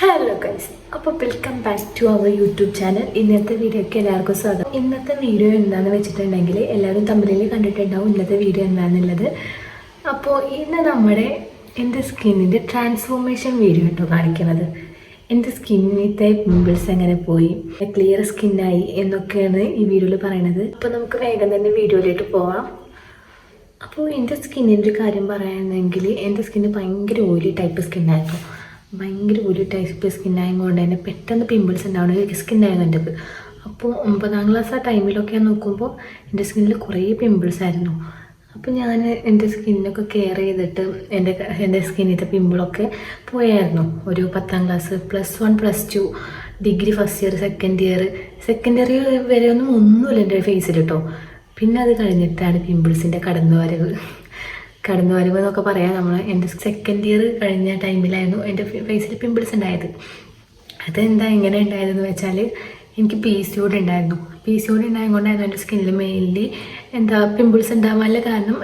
Hello guys, അപ്പോൾ welcome back to our YouTube channel. ഇന്നത്തെ വീഡിയോയ്ക്ക് എല്ലാവർക്കും സ്വാഗതം. ഇന്നത്തെ വീഡിയോ എന്താണെന്ന് വെച്ചിട്ടുണ്ടെങ്കിൽ എല്ലാവരും തമ്മിൽ കണ്ടിട്ടുണ്ടാവും ഇന്നത്തെ വീഡിയോ എന്താണെന്നുള്ളത്. അപ്പോൾ ഇന്ന് എൻ്റെ സ്കിന്നിൻ്റെ ട്രാൻസ്ഫോർമേഷൻ വീഡിയോ കേട്ടോ കാണിക്കുന്നത്. എൻ്റെ സ്കിന്നിത്തെ പിമ്പിൾസ് എങ്ങനെ പോയി, ക്ലിയർ സ്കിന്നായി എന്നൊക്കെയാണ് ഈ വീഡിയോയിൽ പറയുന്നത്. അപ്പോൾ നമുക്ക് വേഗം തന്നെ വീഡിയോയിലേക്ക് പോവാം. അപ്പോൾ എൻ്റെ സ്കിന്നിൻ്റെ ഒരു കാര്യം പറയുകയാണെങ്കിൽ എൻ്റെ സ്കിന്ന് ഭയങ്കര ഓയിലി ടൈപ്പ് സ്കിന്നായിരുന്നു. ഭയങ്കര ഒരു ടൈപ്പ് സ്കിന്നായതുകൊണ്ട് തന്നെ പെട്ടെന്ന് പിമ്പിൾസ് ഉണ്ടാവുന്ന സ്കിന്നായിരുന്നു എൻ്റെത്. അപ്പോൾ 9ാം ക്ലാസ് ആ ടൈമിലൊക്കെ നോക്കുമ്പോൾ എൻ്റെ സ്കിന്നിൽ കുറേ പിമ്പിൾസ് ആയിരുന്നു. അപ്പോൾ ഞാൻ എൻ്റെ സ്കിന്നൊക്കെ കെയർ ചെയ്തിട്ട് എൻ്റെ സ്കിന്നിൻ്റെ പിമ്പിളൊക്കെ പോയായിരുന്നു. ഒരു 10ാം class, +1, +2, degree first year, second year വരെ ഒന്നുമില്ല എൻ്റെ ഫേസിൽ കേട്ടോ. പിന്നെ അത് കഴിഞ്ഞിട്ടാണ് പിമ്പിൾസിൻ്റെ കടന്നുവരവ് എന്നൊക്കെ പറയാം. എൻ്റെ സെക്കൻഡ് ഇയർ കഴിഞ്ഞ ടൈമിലായിരുന്നു എൻ്റെ ഫേസിൽ പിമ്പിൾസ് ഉണ്ടായത്. അതെന്താ ഇങ്ങനെ ഉണ്ടായതെന്ന് വെച്ചാൽ എനിക്ക് PCOD ഉണ്ടായിരുന്നു. PCOD ഉണ്ടായതുകൊണ്ടായിരുന്നു എൻ്റെ സ്കിന്നിൽ മെയിൻലി പിമ്പിൾസ് ഉണ്ടാവാനുള്ള കാരണം.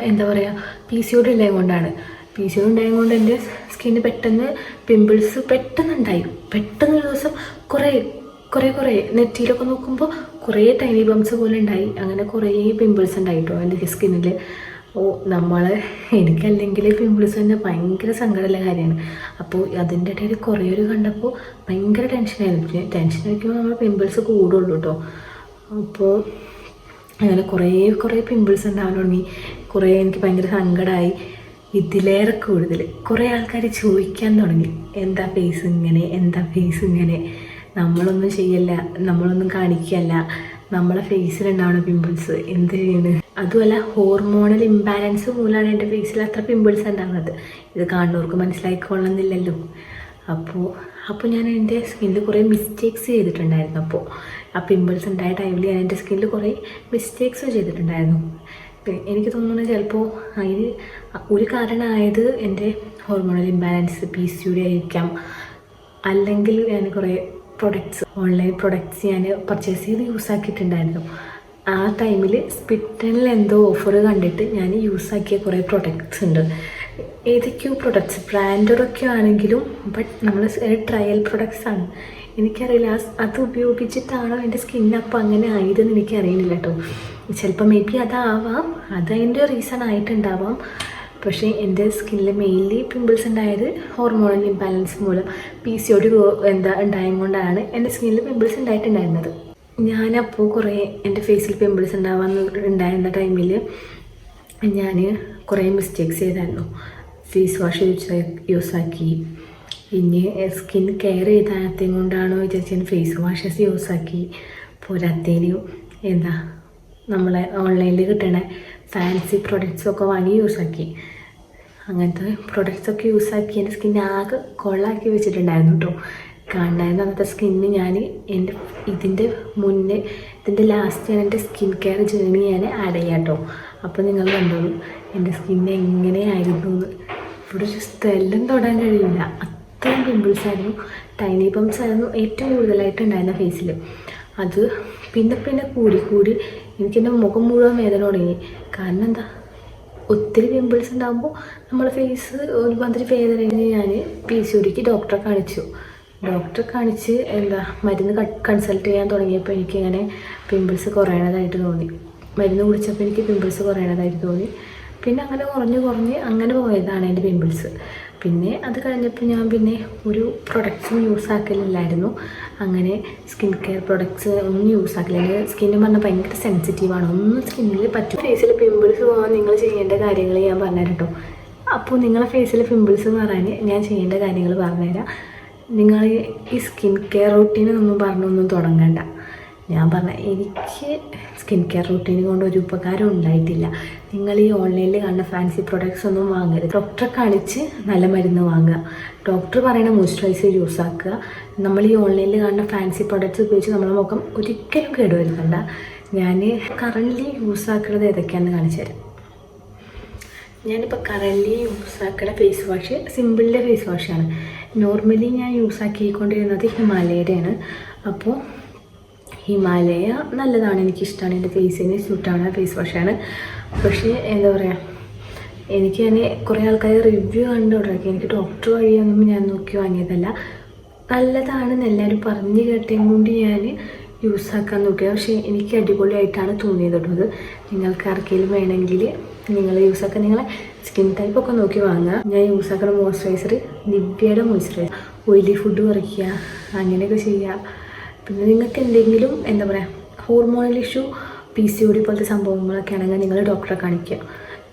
PCOD ഉണ്ടായതുകൊണ്ടാണ്. PCOD ഉണ്ടായതുകൊണ്ട് എൻ്റെ സ്കിന്ന് പെട്ടെന്ന് പിമ്പിൾസ് പെട്ടെന്നുണ്ടായി. പെട്ടെന്നൊരു ദിവസം കുറേ നെറ്റിയിലൊക്കെ നോക്കുമ്പോൾ കുറേ ടൈനി ബംസ് പോലെ ഉണ്ടായി. അങ്ങനെ കുറേ പിമ്പിൾസ് ഉണ്ടായിട്ടോ എൻ്റെ സ്കിന്നിൽ. എനിക്കല്ലെങ്കിൽ പിമ്പിൾസ് തന്നെ ഭയങ്കര സങ്കടമുള്ള കാര്യമാണ്. അപ്പോൾ അതിൻ്റെ ഇടയിൽ കുറേ കണ്ടപ്പോൾ ഭയങ്കര ടെൻഷനായിരുന്നു. ടെൻഷൻ ആയിരിക്കുമ്പോൾ നമ്മൾ പിമ്പിൾസ് കൂടുള്ളൂ കേട്ടോ. അപ്പോൾ അങ്ങനെ കുറേ പിമ്പിൾസ് ഉണ്ടാവാൻ തുടങ്ങി. എനിക്ക് ഭയങ്കര സങ്കടമായി. ഇതിലേറെ കൂടുതൽ കുറേ ആൾക്കാർ ചോദിക്കാൻ തുടങ്ങി, എന്താ ഫേസ് ഇങ്ങനെ, നമ്മളൊന്നും ചെയ്യല്ല, നമ്മളൊന്നും കാണിക്കല്ല, നമ്മളെ ഫേസിലുണ്ടാവുന്ന പിമ്പിൾസ് എന്ത് ചെയ്യുന്നത്. അതുമല്ല, ഹോർമോണൽ ഇംബാലൻസ് മൂലമാണ് എൻ്റെ ഫേസിൽ അത്ര പിമ്പിൾസ് ഉണ്ടാകുന്നത്. ഇത് കാണുന്നവർക്ക് മനസ്സിലാക്കിക്കൊള്ളുന്നില്ലല്ലോ. അപ്പോൾ ഞാൻ എൻ്റെ സ്കിന്നിൽ കുറേ മിസ്റ്റേക്സ് ചെയ്തിട്ടുണ്ടായിരുന്നു. അപ്പോൾ ആ പിമ്പിൾസ് ഉണ്ടായ ടൈമിൽ ഞാൻ എൻ്റെ സ്കിന്നിൽ കുറേ മിസ്റ്റേക്സ് ചെയ്തിട്ടുണ്ടായിരുന്നു. എനിക്ക് തോന്നുന്നത് ചിലപ്പോൾ അതിന് ഒരു കാരണമായത് എൻ്റെ ഹോർമോണൽ ഇംബാലൻസ്, PCOD ആയിരിക്കാം. അല്ലെങ്കിൽ ഞാൻ കുറേ ഓൺലൈൻ പ്രൊഡക്ട്സ് ഞാൻ പർച്ചേസ് ചെയ്ത് യൂസ് ആക്കിയിട്ടുണ്ടായിരുന്നു. ആ ടൈമിൽ സ്പിറ്റനിൽ എന്തോ ഓഫർ കണ്ടിട്ട് ഞാൻ യൂസാക്കിയ കുറേ പ്രൊഡക്ട്സ് ഉണ്ട്. ഏതൊക്കെയോ പ്രൊഡക്ട്സ് ബ്രാൻഡഡൊക്കെ ആണെങ്കിലും നമ്മൾ ട്രയൽ പ്രൊഡക്ട്സ് ആണ്. എനിക്കറിയില്ല അത് ഉപയോഗിച്ചിട്ടാണോ എൻ്റെ സ്കിന്ന് അപ്പോൾ അങ്ങനെ ആയതെന്ന് എനിക്കറിയുന്നില്ല കേട്ടോ. ചിലപ്പോൾ മേ ബി അതാവാം, അതതിൻ്റെ റീസൺ ആയിട്ടുണ്ടാവാം. പക്ഷേ എൻ്റെ സ്കിന്നിൽ മെയിൻലി പിമ്പിൾസ് ഉണ്ടായത് ഹോർമോണൽ ഇംബാലൻസ് മൂലം PCOD ഉണ്ടായത് കൊണ്ടാണ് എൻ്റെ സ്കിന്നിൽ പിമ്പിൾസ് ഉണ്ടായിട്ടുണ്ടായിരുന്നത്. ഞാനപ്പോൾ കുറേ എൻ്റെ ഫേസിൽ പിമ്പിൾസ് ഉണ്ടായിരുന്ന ടൈമിൽ ഞാൻ കുറേ മിസ്റ്റേക്സ് ചെയ്തായിരുന്നു. ഫേസ് വാഷ് യൂസാക്കി. ഇനി സ്കിൻ കെയർ ചെയ്താകത്തേം കൊണ്ടാണോ വിചാരിച്ചാൽ ഫേസ് വാഷസ് യൂസാക്കി. പോരാത്തേനും നമ്മളെ ഓൺലൈനിൽ കിട്ടണ ഫാൻസി പ്രൊഡക്ട്സൊക്കെ വാങ്ങി യൂസാക്കി. അങ്ങനത്തെ പ്രൊഡക്ട്സൊക്കെ യൂസാക്കി എൻ്റെ സ്കിൻ ആകെ കൊള്ളാക്കി വെച്ചിട്ടുണ്ടായിരുന്നു കേട്ടോ. കാണായിരുന്നു അന്നത്തെ സ്കിന്ന്. ഞാൻ ഇതിൻ്റെ ലാസ്റ്റ് ഞാൻ എൻ്റെ സ്കിൻ കെയർ ജേർണി ഞാൻ ആഡ് ചെയ്യാം കേട്ടോ. അപ്പോൾ നിങ്ങൾ കണ്ടോളൂ എൻ്റെ സ്കിന്ന് എങ്ങനെയായിരുന്നു എന്ന്. ഇവിടെ ഒരു സ്ഥലം തൊടാൻ കഴിയില്ല, അത്രയും പിമ്പിൾസ് ആയിരുന്നു. ടൈനി ബംസ് ആയിരുന്നു ഏറ്റവും കൂടുതലായിട്ടുണ്ടായിരുന്ന ഫേസിൽ. അത് പിന്നെ കൂടി എനിക്കെൻ്റെ മുഖം മുഴുവൻ വേദന തുടങ്ങി. കാരണം ഒത്തിരി പിമ്പിൾസ് ഉണ്ടാകുമ്പോൾ നമ്മളെ ഫേസ് ഒരു മാതിരി വേദന. ഞാൻ PCODക്ക് ഡോക്ടറെ കാണിച്ച് മരുന്ന് കൺസൾട്ട് ചെയ്യാൻ തുടങ്ങിയപ്പോൾ എനിക്കിങ്ങനെ പിമ്പിൾസ് കുറയണതായിട്ട് തോന്നി. മരുന്ന് കുടിച്ചപ്പോൾ എനിക്ക് പിമ്പിൾസ് കുറയണതായിട്ട് തോന്നി. പിന്നെ അങ്ങനെ കുറഞ്ഞ് അങ്ങനെ പോയതാണ് എൻ്റെ പിമ്പിൾസ്. പിന്നെ അത് കഴിഞ്ഞപ്പോൾ ഞാൻ ഒരു പ്രൊഡക്ട്സും യൂസ് ആക്കലില്ലായിരുന്നു. അങ്ങനെ സ്കിൻ കെയർ പ്രൊഡക്ട്സ് ഒന്നും യൂസ് ആക്കില്ല. എൻ്റെ സ്കിന്ന് പറഞ്ഞാൽ ഭയങ്കര സെൻസിറ്റീവാണ്, ഒന്നും സ്കിന്നിൽ പറ്റും. ഫേസിൽ പിമ്പിൾസ് പോകാൻ നിങ്ങൾ ചെയ്യേണ്ട കാര്യങ്ങൾ ഞാൻ പറഞ്ഞുതരാം കേട്ടോ. അപ്പോൾ നിങ്ങളെ ഫേസിൽ പിമ്പിൾസ് മാറാൻ ഞാൻ ചെയ്യേണ്ട കാര്യങ്ങൾ പറഞ്ഞുതരാം. നിങ്ങൾ ഈ സ്കിൻ കെയർ റൂട്ടീനൊന്നും പറഞ്ഞൊന്നും തുടങ്ങണ്ട. ഞാൻ എനിക്ക് സ്കിൻ കെയർ റൂട്ടീൻ കൊണ്ട് ഒരു ഉപകാരം ഉണ്ടായിട്ടില്ല. നിങ്ങൾ ഈ ഓൺലൈനിൽ കാണുന്ന ഫാൻസി പ്രൊഡക്ട്സ് ഒന്നും വാങ്ങരുത്. ഡോക്ടറെ കാണിച്ച് നല്ല മരുന്ന് വാങ്ങുക. ഡോക്ടർ പറയുന്ന മോയ്സ്ചറൈസർ യൂസ് ആക്കുക. നമ്മൾ ഈ ഓൺലൈനിൽ കാണുന്ന ഫാൻസി പ്രൊഡക്ട്സ് ഉപയോഗിച്ച് നമ്മുടെ മുഖം ഒരിക്കലും കേടുവരുത്തണ്ട. ഞാൻ കറൻ്റ്ലി യൂസ് ആക്കുന്നത് ഏതൊക്കെയാണെന്ന് കാണിച്ചു തരാം. ഞാനിപ്പോൾ കറൻ്റ്ലി യൂസ് ആക്കുന്ന ഫേസ് വാഷ് സിമ്പിളിൻ്റെ ഫേസ് വാഷാണ്. നോർമലി ഞാൻ യൂസ് ആക്കിക്കൊണ്ടിരുന്നത് ഹിമാലയയുടെയാണ്. അപ്പോൾ ഹിമാലയ നല്ലതാണ്, എനിക്കിഷ്ടമാണ്, എൻ്റെ ഫേസിന് സ്യൂട്ടാണ് ഫേസ് വാഷാണ്. പക്ഷേ എനിക്ക് കുറേ ആൾക്കാർ റിവ്യൂ കണ്ടു തുടങ്ങി. എനിക്ക് ഡോക്ടർ വഴിയൊന്നും ഞാൻ നോക്കി വാങ്ങിയതല്ല. നല്ലതാണെന്ന് എല്ലാവരും പറഞ്ഞു കേട്ടേം കൊണ്ട് ഞാൻ യൂസ് ആക്കാൻ നോക്കിയത്. പക്ഷേ എനിക്ക് അടിപൊളിയായിട്ടാണ് തോന്നിയത് കേട്ടോ. അത് നിങ്ങൾക്ക് ആർക്കെങ്കിലും വേണമെങ്കിൽ നിങ്ങൾ യൂസ് ആക്കാൻ നിങ്ങളെ സ്കിൻ ടൈപ്പൊക്കെ നോക്കി വാങ്ങുക. ഞാൻ യൂസ് ആക്കുന്ന മോയ്സ്ചറൈസർ നിവ്യയുടെ മോയ്സ്ചറൈസർ. ഓയിലി ഫുഡ് കുറയ്ക്കുക, അങ്ങനെയൊക്കെ ചെയ്യുക. പിന്നെ നിങ്ങൾക്ക് എന്തെങ്കിലും എന്താ പറയുക ഹോർമോണൽ ഇഷ്യൂ, PCOD പോലത്തെ സംഭവങ്ങളൊക്കെ ആണെങ്കിൽ നിങ്ങൾ ഡോക്ടറെ കാണിക്കുക.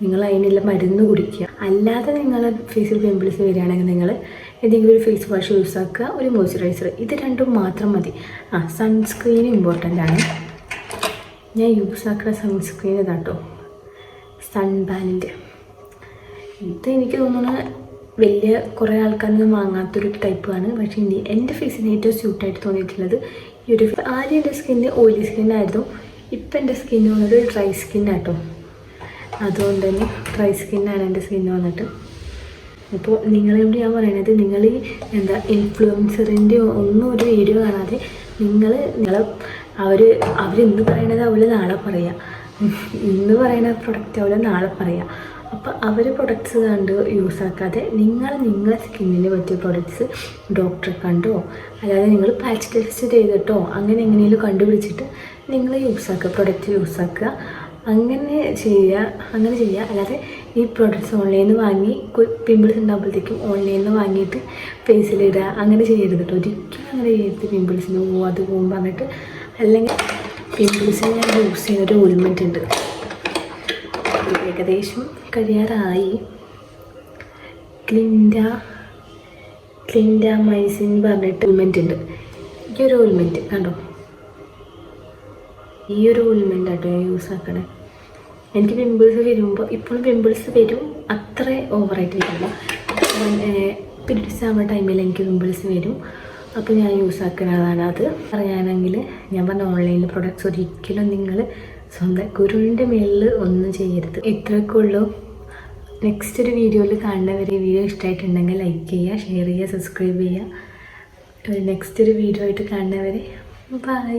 നിങ്ങൾ അതിനുള്ള മരുന്ന് കുടിക്കുക. അല്ലാതെ നിങ്ങൾ ഫേസിൽ പിമ്പിൾസ് വരികയാണെങ്കിൽ നിങ്ങൾ ഏതെങ്കിലും ഒരു ഫേസ് വാഷ് യൂസ് ആക്കുക, ഒരു മോയ്സ്ചറൈസർ, ഇത് രണ്ടും മാത്രം മതി. സൺസ്ക്രീൻ ഇമ്പോർട്ടൻ്റ് ആണ്. ഞാൻ യൂസ് ആക്കുന്ന സൺസ്ക്രീൻ ഇതാട്ടോ, സൺബാനിൻ്റെ. ഇത് എനിക്ക് തോന്നുന്നത് വലിയ കുറേ ആൾക്കാരൊന്നും വാങ്ങാത്തൊരു ടൈപ്പാണ്. പക്ഷേ എൻ്റെ ഫേസിന് ഏറ്റവും സ്യൂട്ടായിട്ട് തോന്നിയിട്ടുള്ളത് ഈ ഒരു. ആദ്യം എൻ്റെ സ്കിന്ന് ഓയിലി സ്കിന്നായിരുന്നു, ഇപ്പം എൻ്റെ സ്കിന്ന് വന്നിട്ട് ഡ്രൈ സ്കിന്നാട്ടോ. അതുകൊണ്ട് തന്നെ ഡ്രൈ സ്കിന്നാണ് എൻ്റെ സ്കിന്ന് വന്നിട്ട്. അപ്പോൾ നിങ്ങളോട് ഞാൻ പറയണത്, നിങ്ങൾ ഈ ഇൻഫ്ലുവൻസറിൻ്റെ ഒന്നും ഒരു വീഡിയോ കാണാതെ അവരെന്ത് പറയണത് അവര് നാളെ പറയാം, ഇന്ന് പറയുന്ന പ്രൊഡക്റ്റ് അവര് നാളെ പറയാം. അപ്പോൾ അവർ പ്രൊഡക്ട്സ് കണ്ട് യൂസ് ആക്കാതെ നിങ്ങളെ സ്കിന്നിന് പറ്റിയ പ്രൊഡക്ട്സ് ഡോക്ടറെ കണ്ടോ, അല്ലാതെ നിങ്ങൾ പാച്ച് ടെസ്റ്റ് ചെയ്തിട്ടോ അങ്ങനെ എങ്ങനെയെങ്കിലും കണ്ടുപിടിച്ചിട്ട് നിങ്ങൾ യൂസ് ആക്കുക, പ്രൊഡക്റ്റ് യൂസ് ആക്കുക. അങ്ങനെ ചെയ്യുക. അല്ലാതെ ഈ പ്രൊഡക്ട്സ് ഓൺലൈനിൽ നിന്ന് വാങ്ങി പിമ്പിൾസ് ഉണ്ടാകുമ്പോഴത്തേക്കും ഓൺലൈനിൽ നിന്ന് വാങ്ങിയിട്ട് ഫേസിലിടുക, അങ്ങനെ ചെയ്യരുത് കേട്ടോ. ഒരിക്കലും അങ്ങനെ ചെയ്യരുത്. പിമ്പിൾസിന് അത് പോകും പറഞ്ഞിട്ട്. അല്ലെങ്കിൽ പിമ്പിൾസിന് ഞാൻ യൂസ് ചെയ്യുന്നൊരു ഓയിൽമെൻറ്റ് ഉണ്ട്, ഏകദേശം കഴിയാറായി. ക്ലിൻഡാമൈസിൻ പറഞ്ഞിട്ട് ഓയിൽമെൻറ്റ് ഉണ്ട്. ഈ ഒരു ഓയിൽമെൻറ്റ് കണ്ടോ, ഈ ഒരു ഓയിൽമെൻ്റ് ആട്ടോ ഞാൻ യൂസ് ആക്കണേ. എനിക്ക് പിമ്പിൾസ് വരുമ്പോൾ ഇപ്പോഴും പിമ്പിൾസ് വരും, അത്ര ഓവറായിട്ട് വരില്ല. പീരിയഡ്സ് ആവുന്ന ടൈമിൽ എനിക്ക് പിമ്പിൾസ് വരും, അപ്പോൾ ഞാൻ യൂസ് ആക്കുന്നതാണ്. അത് പറയാനെങ്കിൽ ഞാൻ പറഞ്ഞ ഓൺലൈനിൽ പ്രൊഡക്ട്സ് ഒരിക്കലും നിങ്ങൾ സ്വന്തം കുരുവിൻ്റെ മേളിൽ ഒന്നും ചെയ്യരുത്. ഇത്രയൊക്കെ ഉള്ളൂ. നെക്സ്റ്റ് ഒരു വീഡിയോയിൽ കാണുന്നവരെ വീഡിയോ ഇഷ്ടമായിട്ടുണ്ടെങ്കിൽ ലൈക്ക് ചെയ്യുക, ഷെയർ ചെയ്യുക, സബ്സ്ക്രൈബ് ചെയ്യുക. നെക്സ്റ്റ് ഒരു വീഡിയോ ആയിട്ട് കാണുന്നവരെ ബൈ.